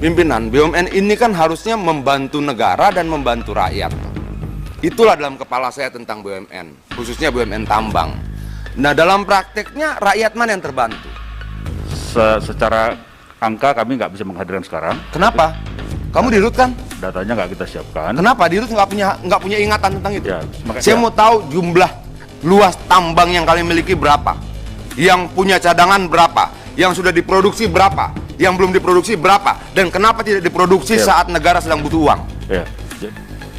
Pimpinan, BUMN ini kan harusnya membantu negara dan membantu rakyat. Itulah dalam kepala saya tentang BUMN, khususnya BUMN tambang. Nah, dalam prakteknya rakyat mana yang terbantu? Secara angka kami nggak bisa menghadirkan sekarang. Kenapa? Kamu dirut kan? Datanya nggak kita siapkan. Kenapa dirut nggak punya ingatan tentang itu? Ya, saya mau tahu jumlah luas tambang yang kalian miliki berapa, yang punya cadangan berapa, yang sudah diproduksi berapa, yang belum diproduksi berapa, dan kenapa tidak diproduksi saat negara sedang butuh uang.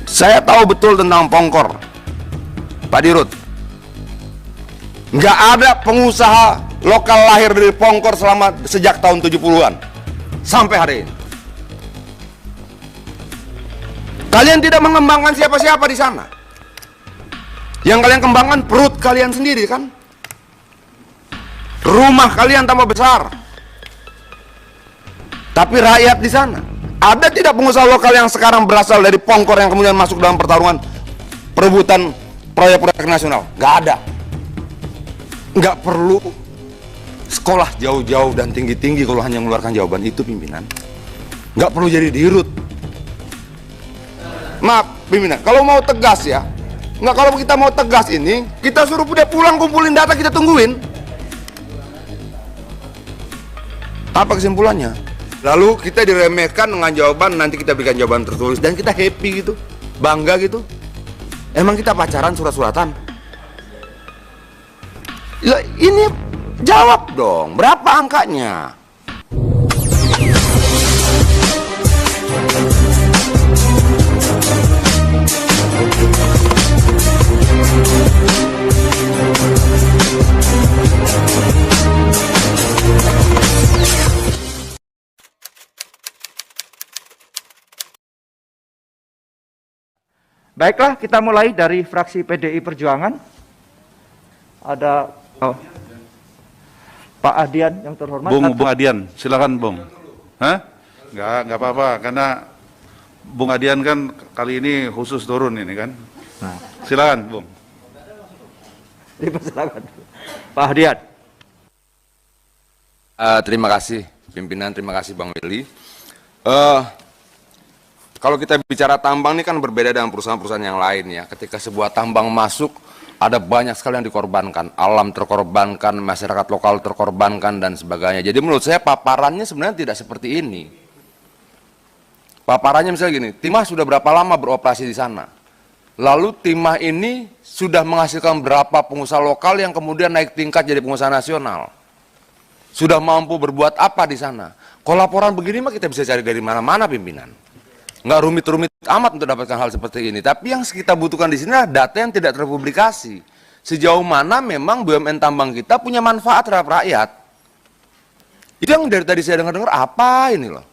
Saya tahu betul tentang Pongkor, Pak Dirut. Nggak ada pengusaha lokal lahir dari Pongkor sejak tahun 70-an sampai hari ini. Kalian tidak mengembangkan siapa-siapa di sana. Yang kalian kembangkan perut kalian sendiri kan? Rumah kalian tambah besar. Tapi rakyat di sana, ada tidak pengusaha lokal yang sekarang berasal dari Pongkor yang kemudian masuk dalam pertarungan perebutan proyek-proyek nasional? Nggak ada. Nggak perlu sekolah jauh-jauh dan tinggi-tinggi kalau hanya mengeluarkan jawaban itu, pimpinan. Nggak perlu jadi dirut. Maaf, pimpinan, kalau mau tegas ya, nggak, kalau kita mau tegas ini, kita suruh dia pulang kumpulin data, kita tungguin. Apa kesimpulannya? Lalu kita diremehkan dengan jawaban, nanti kita berikan jawaban tertulis, dan kita happy gitu, bangga gitu. Emang kita pacaran surat-suratan? Ini jawab dong, berapa angkanya? Baiklah, kita mulai dari fraksi PDI Perjuangan. Ada Pak Adian yang terhormat. Bung Adian, silakan Bung. Hah? Nggak apa-apa, karena Bung Adian kan kali ini khusus turun ini kan. Nah, silakan Bung. Silakan, Pak Adian. Terima kasih pimpinan, terima kasih Bang Willy. Kalau kita bicara tambang ini kan berbeda dengan perusahaan-perusahaan yang lain ya. Ketika sebuah tambang masuk, ada banyak sekali yang dikorbankan. Alam terkorbankan, masyarakat lokal terkorbankan, dan sebagainya. Jadi menurut saya paparannya sebenarnya tidak seperti ini. Paparannya misalnya gini, Timah sudah berapa lama beroperasi di sana? Lalu Timah ini sudah menghasilkan berapa pengusaha lokal yang kemudian naik tingkat jadi pengusaha nasional? Sudah mampu berbuat apa di sana? Kalau laporan begini mah kita bisa cari dari mana-mana, pimpinan. Nggak rumit-rumit amat untuk dapatkan hal seperti ini. Tapi yang kita butuhkan di sini adalah data yang tidak terpublikasi. Sejauh mana memang BUMN tambang kita punya manfaat terhadap rakyat. Itu yang dari tadi saya dengar apa ini loh.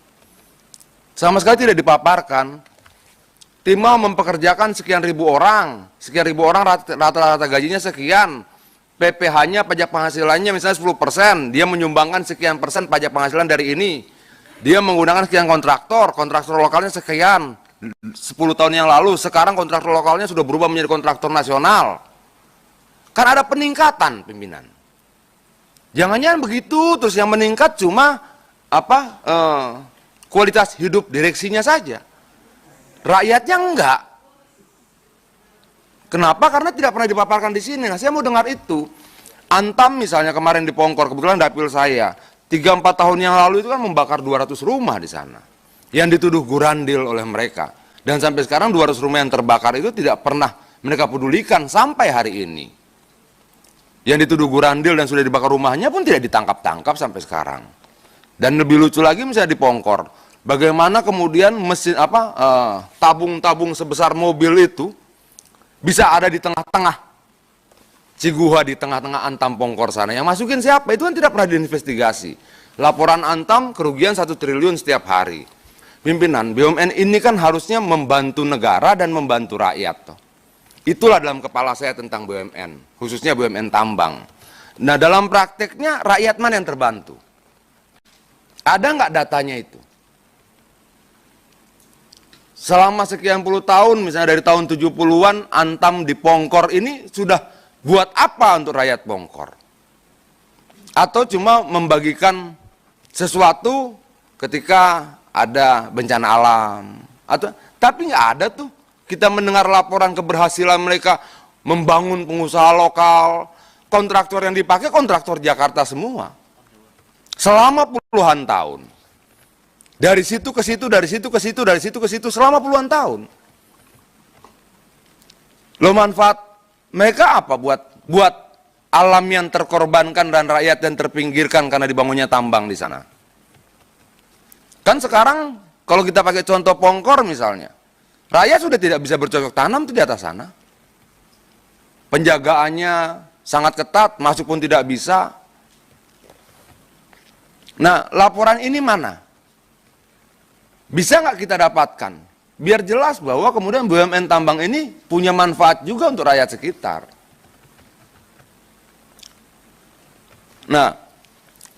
Sama sekali tidak dipaparkan. Timah mempekerjakan sekian ribu orang rata-rata gajinya sekian. PPh-nya, pajak penghasilannya misalnya 10%, dia menyumbangkan sekian persen pajak penghasilan dari ini. Dia menggunakan sekian kontraktor lokalnya sekian, 10 tahun yang lalu, sekarang kontraktor lokalnya sudah berubah menjadi kontraktor nasional. Kan ada peningkatan, pimpinan. Jangan-jangan begitu, terus yang meningkat cuma kualitas hidup direksinya saja. Rakyatnya enggak. Kenapa? Karena tidak pernah dipaparkan di sini. Nah, saya mau dengar itu. Antam misalnya kemarin di Pongkor, kebetulan dapil saya. 3-4 tahun yang lalu itu kan membakar 200 rumah di sana yang dituduh gurandil oleh mereka, dan sampai sekarang 200 rumah yang terbakar itu tidak pernah mereka pedulikan sampai hari ini. Yang dituduh gurandil dan sudah dibakar rumahnya pun tidak ditangkap-tangkap sampai sekarang. Dan lebih lucu lagi misalnya di Pongkor, bagaimana kemudian mesin tabung-tabung sebesar mobil itu bisa ada di tengah-tengah Ciguha, di tengah-tengah Antam Pongkor sana. Yang masukin siapa? Itu kan tidak pernah diinvestigasi. Laporan Antam kerugian 1 triliun setiap hari. Pimpinan, BUMN ini kan harusnya membantu negara dan membantu rakyat. Itulah dalam kepala saya tentang BUMN, khususnya BUMN tambang. Nah, dalam prakteknya rakyat mana yang terbantu? Ada nggak datanya itu? Selama sekian puluh tahun, misalnya dari tahun 70-an, Antam di Pongkor ini sudah buat apa untuk rakyat Pongkor? Atau cuma membagikan sesuatu ketika ada bencana alam, tapi nggak ada tuh. Kita mendengar laporan keberhasilan mereka membangun pengusaha lokal, kontraktor yang dipakai kontraktor Jakarta semua. Selama puluhan tahun. Dari situ ke situ, dari situ ke situ, dari situ ke situ, selama puluhan tahun. Lo manfaat mereka apa buat alam yang terkorbankan dan rakyat yang terpinggirkan karena dibangunnya tambang di sana? Kan sekarang kalau kita pakai contoh Pongkor misalnya, rakyat sudah tidak bisa bercocok tanam di atas sana. Penjagaannya sangat ketat, masuk pun tidak bisa. Nah, laporan ini mana? Bisa nggak kita dapatkan? Biar jelas bahwa kemudian BUMN tambang ini punya manfaat juga untuk rakyat sekitar. Nah,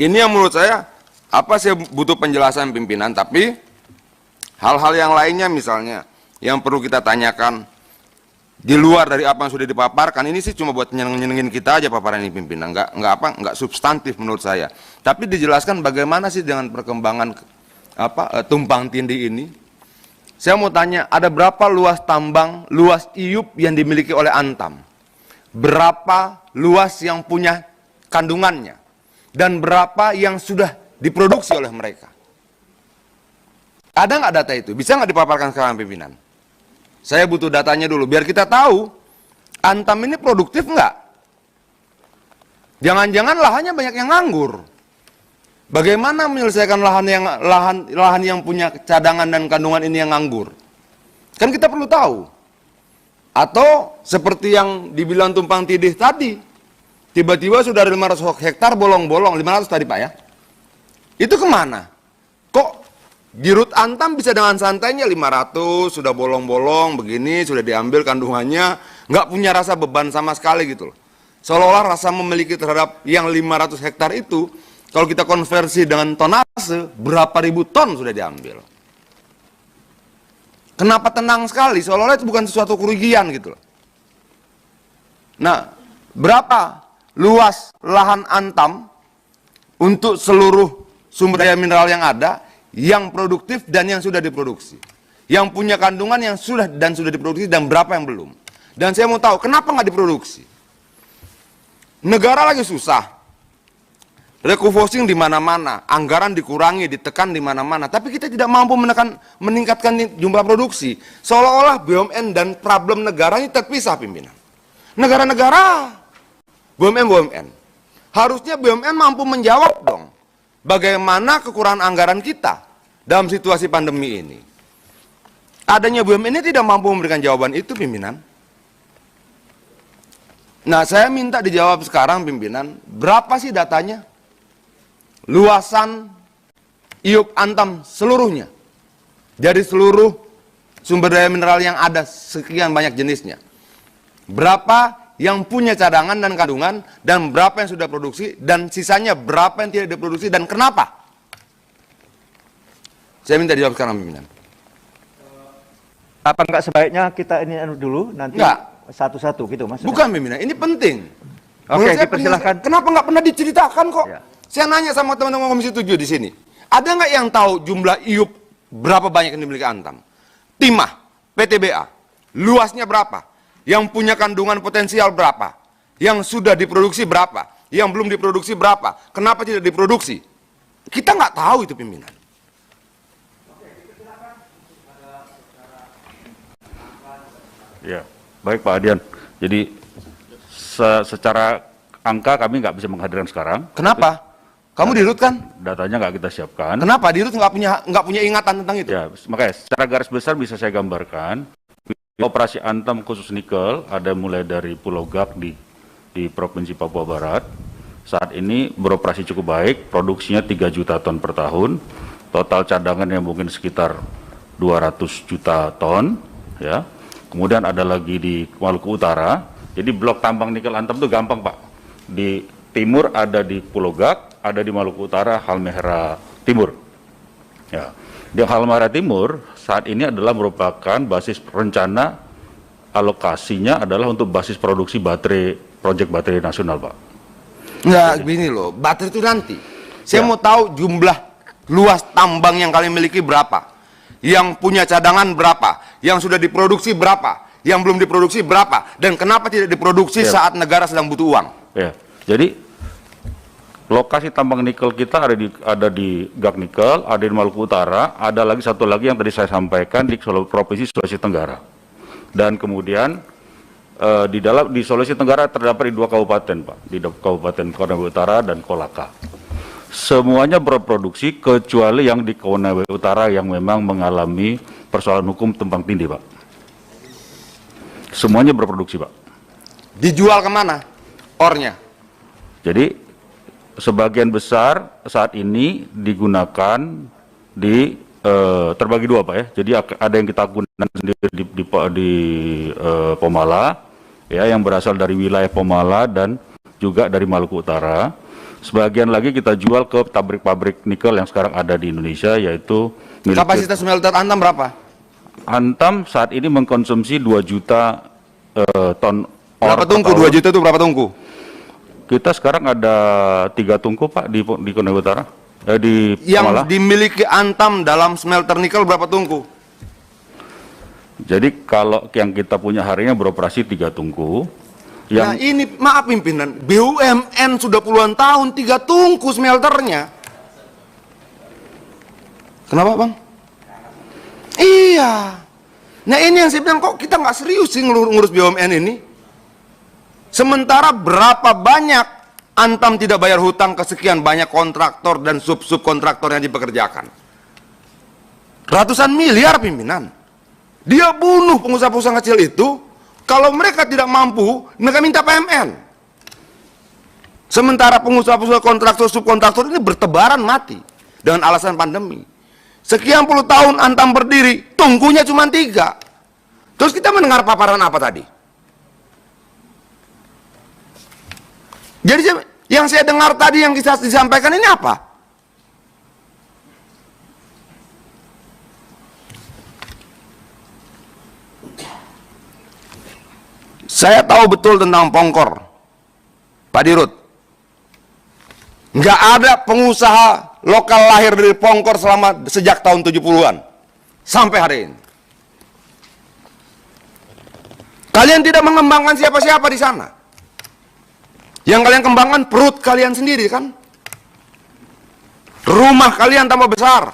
ini yang menurut saya, saya butuh penjelasan pimpinan, tapi hal-hal yang lainnya misalnya, yang perlu kita tanyakan, di luar dari apa yang sudah dipaparkan, ini sih cuma buat nyenengin kita aja paparan ini pimpinan, nggak substantif menurut saya. Tapi dijelaskan bagaimana sih dengan perkembangan tumpang tindih ini. Saya mau tanya, ada berapa luas tambang, luas IUP yang dimiliki oleh Antam? Berapa luas yang punya kandungannya? Dan berapa yang sudah diproduksi oleh mereka? Ada nggak data itu? Bisa nggak dipaparkan sekarang pimpinan? Saya butuh datanya dulu, biar kita tahu Antam ini produktif nggak? Jangan-jangan lahannya banyak yang nganggur. Bagaimana menyelesaikan lahan yang punya cadangan dan kandungan ini yang nganggur? Kan kita perlu tahu. Atau seperti yang dibilang tumpang tindih tadi, tiba-tiba sudah ada 500 hektar bolong-bolong, 500 tadi Pak ya. Itu kemana? Kok di Rut Antam bisa dengan santainya 500, sudah bolong-bolong begini, sudah diambil kandungannya, nggak punya rasa beban sama sekali gitu loh. Seolah-olah rasa memiliki terhadap yang 500 hektar itu, kalau kita konversi dengan tonase, berapa ribu ton sudah diambil. Kenapa tenang sekali? Seolah-olah itu bukan sesuatu kerugian gitu loh. Nah, berapa luas lahan Antam untuk seluruh sumber daya mineral yang ada, yang produktif dan yang sudah diproduksi? Yang punya kandungan yang sudah diproduksi dan berapa yang belum? Dan saya mau tahu, kenapa nggak diproduksi? Negara lagi susah. Recovering di mana-mana, anggaran dikurangi, ditekan di mana-mana, tapi kita tidak mampu meningkatkan jumlah produksi. Seolah-olah BUMN dan problem negara ini terpisah pimpinan. Negara-negara, BUMN. Harusnya BUMN mampu menjawab dong, bagaimana kekurangan anggaran kita dalam situasi pandemi ini. Adanya BUMN ini tidak mampu memberikan jawaban itu pimpinan. Nah, saya minta dijawab sekarang pimpinan, berapa sih datanya? Luasan IUP Antam seluruhnya, dari seluruh sumber daya mineral yang ada sekian banyak jenisnya, berapa yang punya cadangan dan kandungan, dan berapa yang sudah produksi, dan sisanya berapa yang tidak diproduksi, dan kenapa? Saya minta dijawab sekarang pimpinan. Apa enggak sebaiknya kita ini dulu nanti satu-satu gitu Mas? Bukan pimpinan, ini penting. Oke, dipersilahkan. Kenapa nggak pernah diceritakan kok? Ya. Saya nanya sama teman-teman Komisi 7 di sini. Ada nggak yang tahu jumlah IUP berapa banyak yang dimiliki Antam? Timah, PTBA, luasnya berapa? Yang punya kandungan potensial berapa? Yang sudah diproduksi berapa? Yang belum diproduksi berapa? Kenapa tidak diproduksi? Kita nggak tahu itu pimpinan. Ya, baik Pak Adian. Jadi secara angka kami nggak bisa menghadirkan sekarang. Kenapa? Kamu di Rut kan? Datanya nggak kita siapkan. Kenapa? Di Rut nggak punya ingatan tentang itu? Ya, makanya secara garis besar bisa saya gambarkan. Operasi Antam khusus nikel ada mulai dari Pulau Gak di Provinsi Papua Barat. Saat ini beroperasi cukup baik, produksinya 3 juta ton per tahun. Total cadangannya mungkin sekitar 200 juta ton. Ya. Kemudian ada lagi di Maluku Utara. Jadi blok tambang nikel Antam itu gampang Pak. Di timur ada di Pulau Gak, ada di Maluku Utara, Halmahera Timur. Ya. Di Halmahera Timur saat ini adalah merupakan basis rencana alokasinya adalah untuk basis produksi baterai, proyek baterai nasional Pak. Nggak, gini loh, baterai itu nanti. Saya mau tahu jumlah luas tambang yang kalian miliki berapa, yang punya cadangan berapa, yang sudah diproduksi berapa, yang belum diproduksi berapa, dan kenapa tidak diproduksi saat negara sedang butuh uang. Ya, jadi lokasi tambang nikel kita ada di Gak Nikel, ada di Maluku Utara, ada lagi satu lagi yang tadi saya sampaikan di Provinsi Sulawesi Tenggara. Dan kemudian di Sulawesi Tenggara terdapat di 2 kabupaten, Pak, di Kabupaten Konawe Utara dan Kolaka. Semuanya berproduksi kecuali yang di Konawe Utara yang memang mengalami persoalan hukum tumpang tindih, Pak. Semuanya berproduksi, Pak. Dijual kemana ornya? Jadi sebagian besar saat ini digunakan di terbagi 2, Pak ya. Jadi ada yang kita gunakan sendiri di Pomala, ya, yang berasal dari wilayah Pomala dan juga dari Maluku Utara. Sebagian lagi kita jual ke pabrik-pabrik nikel yang sekarang ada di Indonesia, yaitu Kapasitas smelter Antam berapa? Antam saat ini mengkonsumsi 2 juta ton ore Berapa per tungku? tahun. 2 juta itu berapa tungku? Kita sekarang ada 3 tungku, Pak, di Konawe Utara, di Yang Pomala. dimiliki Antam dalam smelter nikel berapa tungku? Jadi kalau yang kita punya harinya beroperasi 3 tungku. Nah ini, maaf pimpinan, BUMN sudah puluhan tahun 3 tungku smelternya. Kenapa, Bang? Iya. Nah ini yang saya bilang, kok kita nggak serius sih ngurus BUMN ini? Sementara berapa banyak Antam tidak bayar hutang ke sekian banyak kontraktor dan sub-subkontraktor yang dipekerjakan? Ratusan miliar, pimpinan. Dia bunuh pengusaha-pengusaha kecil itu. Kalau mereka tidak mampu, mereka minta PMN. Sementara pengusaha-pengusaha kontraktor, subkontraktor ini bertebaran mati dengan alasan pandemi. Sekian puluh tahun Antam berdiri, tungkunya cuma 3. Terus kita mendengar paparan apa tadi? Jadi yang saya dengar tadi yang disampaikan ini apa? Saya tahu betul tentang Pongkor, Pak Dirut. Nggak ada pengusaha lokal lahir dari Pongkor sejak tahun 70-an sampai hari ini. Kalian tidak mengembangkan siapa-siapa di sana. Yang kalian kembangkan perut kalian sendiri, kan? Rumah kalian tambah besar.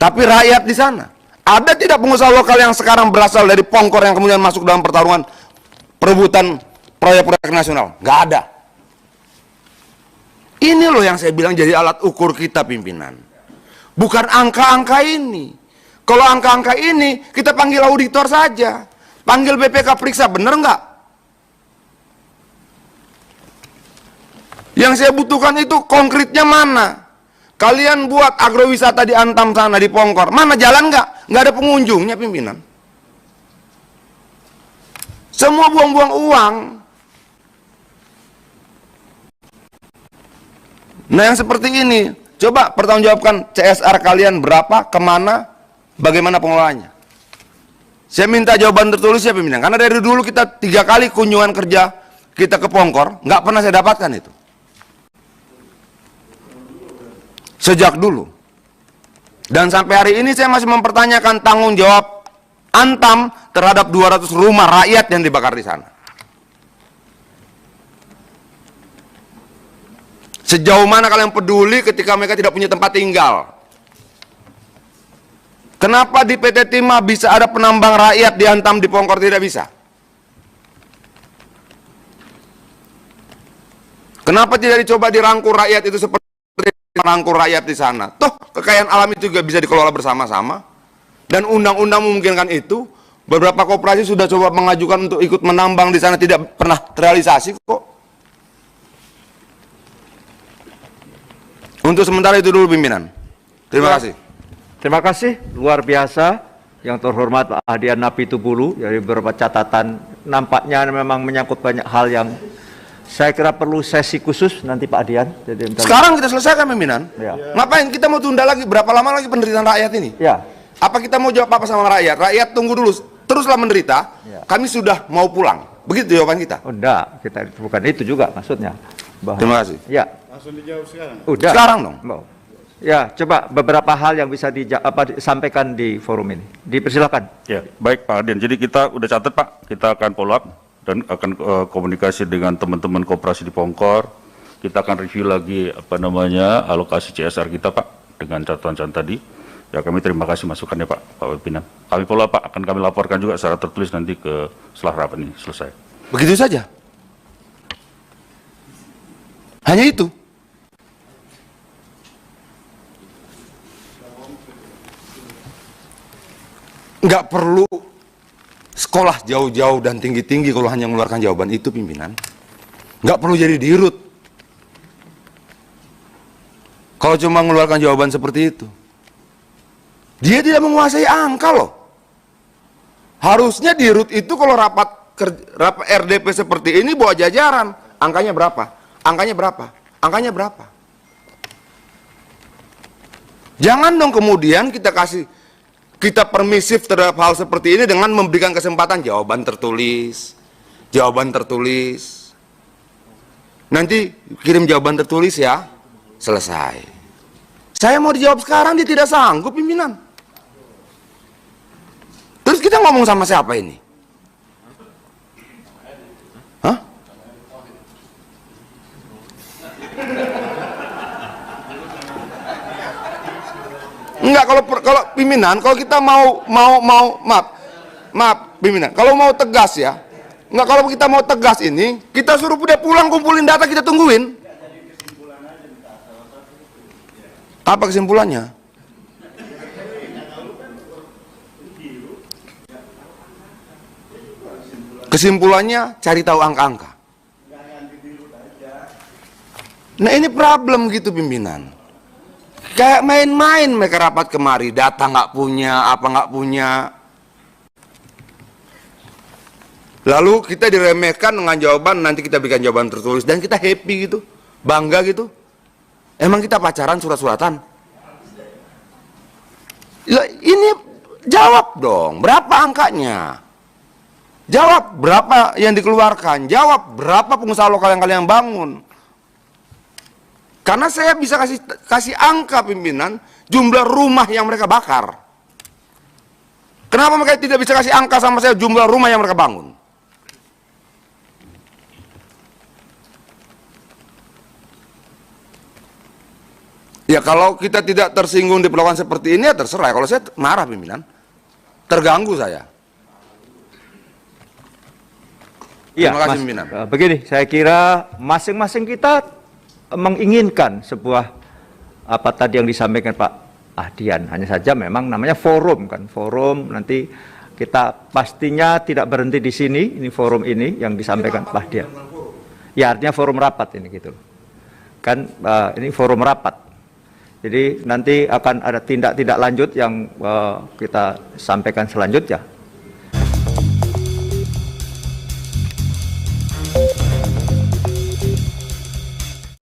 Tapi rakyat di sana. Ada tidak pengusaha lokal yang sekarang berasal dari Pongkor yang kemudian masuk dalam pertarungan perebutan proyek-proyek nasional? Nggak ada. Ini loh yang saya bilang jadi alat ukur kita, pimpinan. Bukan angka-angka ini. Kalau angka-angka ini, kita panggil auditor saja. Panggil BPK periksa, bener nggak? Yang saya butuhkan itu konkretnya mana? Kalian buat agrowisata di Antam sana, di Pongkor. Mana jalan nggak? Nggak ada pengunjungnya, pimpinan. Semua buang-buang uang. Nah yang seperti ini, coba pertanggungjawabkan CSR kalian berapa, kemana, bagaimana pengelolaannya. Saya minta jawaban tertulis ya, pimpinan. Karena dari dulu kita 3 kali kunjungan kerja kita ke Pongkor, nggak pernah saya dapatkan itu. Sejak dulu. Dan sampai hari ini saya masih mempertanyakan tanggung jawab Antam terhadap 200 rumah rakyat yang dibakar di sana. Sejauh mana kalian peduli ketika mereka tidak punya tempat tinggal? Kenapa di PT Timah bisa ada penambang rakyat di Antam, di Pongkor tidak bisa? Kenapa tidak dicoba dirangkul rakyat itu seperti merangkul rakyat di sana? Toh kekayaan alam itu juga bisa dikelola bersama-sama. Dan undang-undang memungkinkan itu. Beberapa koperasi sudah coba mengajukan untuk ikut menambang di sana, tidak pernah terrealisasi kok. Untuk sementara itu dulu, pimpinan. Terima kasih. Terima kasih, luar biasa. Yang terhormat Pak Hadian Napitupulu, dari beberapa catatan nampaknya memang menyangkut banyak hal yang saya kira perlu sesi khusus nanti Pak Adian. Jadi, sekarang kita selesaikan, pimpinan. Ya. Ngapain kita mau tunda lagi? Berapa lama lagi penderitaan rakyat ini? Ya. Apa kita mau jawab apa sama rakyat? Rakyat tunggu dulu, teruslah menderita. Ya. Kami sudah mau pulang. Begitu jawaban kita. Oh enggak, kita bukan itu juga maksudnya. bahwa Terima kasih. ya. Langsung dijawab sekarang. Udah. Sekarang dong. Mau. Ya, coba beberapa hal yang bisa disampaikan di forum ini. Dipersilakan. Ya, baik Pak Ardian. Jadi kita udah catat Pak, kita akan follow up dan akan komunikasi dengan teman-teman koperasi di Pongkor. Kita akan review lagi alokasi CSR kita Pak dengan catatan tadi. Ya kami terima kasih masukannya Pak Pimpinan. Kami follow up Pak, akan kami laporkan juga secara tertulis nanti setelah rapat ini selesai. Begitu saja. Hanya itu. Nggak perlu sekolah jauh-jauh dan tinggi-tinggi kalau hanya mengeluarkan jawaban itu, pimpinan. Nggak perlu jadi dirut kalau cuma mengeluarkan jawaban seperti itu. Dia tidak menguasai angka loh. Harusnya dirut itu kalau rapat RDP seperti ini bawa jajaran. Angkanya berapa? Angkanya berapa? Angkanya berapa? Jangan dong kemudian kita permisif terhadap hal seperti ini dengan memberikan kesempatan jawaban tertulis. Nanti kirim jawaban tertulis ya, selesai. Saya mau dijawab sekarang, dia tidak sanggup, pimpinan. Terus kita ngomong sama siapa ini? Hah? Enggak, kalau pimpinan, kalau kita maaf pimpinan, kalau mau tegas ya, enggak, kalau kita mau tegas ini, kita suruh dia pulang kumpulin data, kita tungguin. Apa kesimpulannya? Kesimpulannya cari tahu angka-angka. Nah ini problem gitu pimpinan. Kayak main-main mereka rapat kemari, data nggak punya, apa nggak punya. Lalu kita diremehkan dengan jawaban, nanti kita berikan jawaban tertulis dan kita happy gitu, bangga gitu. Emang kita pacaran surat-suratan? Ini jawab dong, berapa angkanya? Jawab berapa yang dikeluarkan, jawab berapa pengusaha lokal yang kalian bangun. Karena saya bisa kasih angka pimpinan jumlah rumah yang mereka bakar. Kenapa mereka tidak bisa kasih angka sama saya jumlah rumah yang mereka bangun? Ya kalau kita tidak tersinggung diperlakukan seperti ini ya terserah. Kalau saya marah pimpinan, terganggu saya. Iya, Terima kasih Mas. pimpinan. Begini, saya kira masing-masing kita menginginkan sebuah apa tadi yang disampaikan Pak Ahdian. Hanya saja memang namanya forum kan, forum nanti kita pastinya tidak berhenti di sini. Ini forum ini yang disampaikan Pak Ahdian. Ya artinya forum rapat ini gitu. Kan ini forum rapat. Jadi nanti akan ada tindak lanjut yang kita sampaikan selanjutnya.